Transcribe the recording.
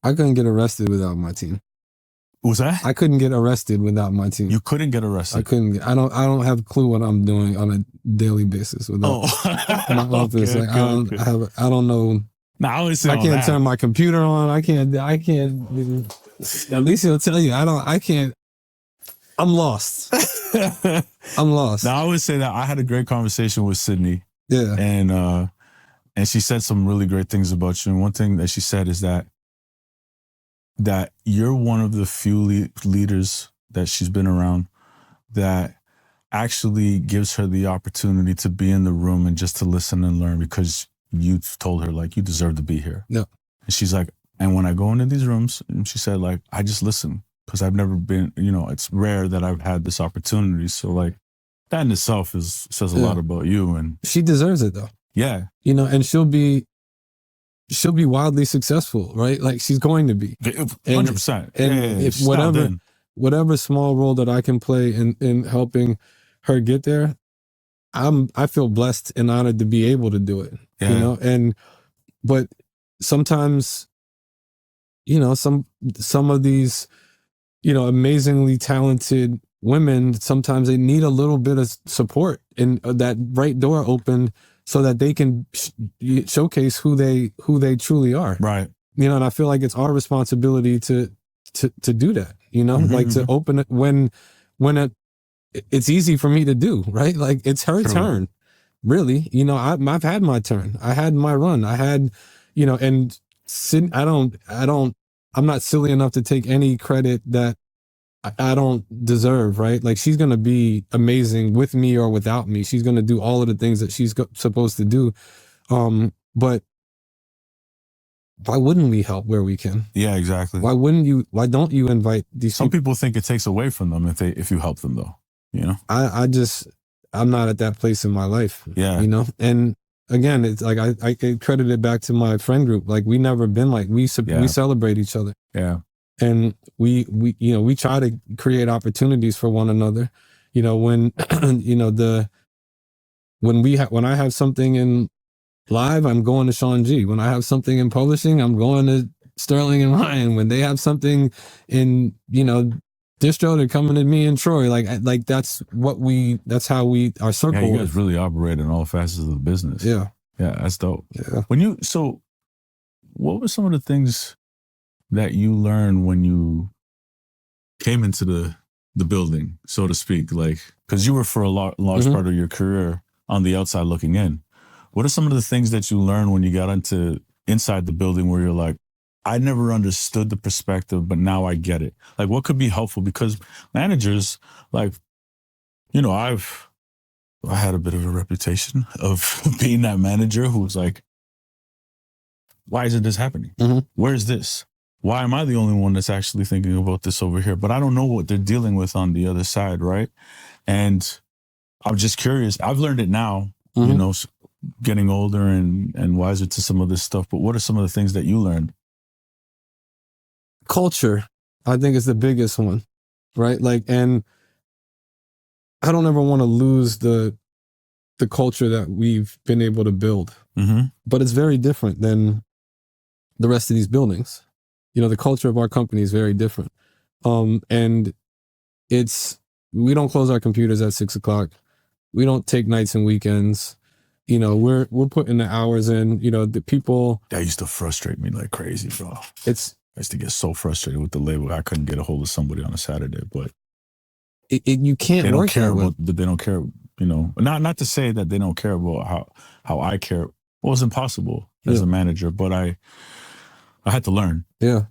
I couldn't get arrested without my team. What was that? I couldn't get arrested without my team. You couldn't get arrested. I couldn't. I don't have a clue what I'm doing on a daily basis without my office. Okay, I don't know. Nah, I always say I can't turn my computer on. I can't. At least he'll tell you. I can't. I'm lost. I'm lost. Now I always say that I had a great conversation with Sydney. Yeah. And she said some really great things about you. And one thing that she said is that you're one of the few leaders that she's been around that actually gives her the opportunity to be in the room and just to listen and learn, because you told her, like, you deserve to be here. Yeah. And she's like, and when I go into these rooms, and she said, like, I just listen, because I've never been, it's rare that I've had this opportunity. So, like, that in itself says a lot about you. And she deserves it, though. Yeah. And she'll be wildly successful, right? Like, she's going to be 100%. And if whatever small role that I can play in helping her get there, I feel blessed and honored to be able to do it. Yeah. But sometimes, some of these, amazingly talented women, sometimes they need a little bit of support and that right door open, so that they can showcase who they truly are. Right. And I feel like it's our responsibility to do that, like to open it when it's easy for me to do, right? Like, it's her turn, really. I've had my turn. I had my run. I had, and I'm not silly enough to take any credit that I don't deserve, right? Like, she's going to be amazing with me or without me. She's going to do all of the things that she's supposed to do. But why wouldn't we help where we can? Yeah, exactly. Why don't you invite these Some people think it takes away from them if you help them, though, I'm not at that place in my life. Yeah. And again, it's like, I credit it back to my friend group. Like, we never been like, we celebrate each other. Yeah. And we try to create opportunities for one another. When when I have something in live, I'm going to Sean G. When I have something in publishing, I'm going to Sterling and Ryan. When they have something in distro, they're coming to me and Troy. Like that's how our circle. Yeah, you guys really operate in all facets of the business. Yeah. Yeah, that's dope. Yeah. What were some of the things that you learned when you came into the building, so to speak? Like, because you were for a large part of your career on the outside looking in. What are some of the things that you learned when you got inside the building where you're like, I never understood the perspective, but now I get it? Like, what could be helpful? Because managers, like, I had a bit of a reputation of being that manager who was like, why isn't this happening? Where's this? Why am I the only one that's actually thinking about this over here? But I don't know what they're dealing with on the other side, right? And I'm just curious. I've learned it now, getting older and wiser to some of this stuff. But what are some of the things that you learned? Culture, I think, is the biggest one, right? Like, and I don't ever want to lose the culture that we've been able to build. But it's very different than the rest of these buildings. The culture of our company is very different. And we don't close our computers at 6:00. We don't take nights and weekends. We're putting the hours in. The people that used to frustrate me like crazy, bro. I used to get so frustrated with the label. I couldn't get a hold of somebody on a Saturday, but you can't work there. They don't care. Not to say that they don't care about how I care. Well, it's impossible as a manager, but I had to learn. Yeah.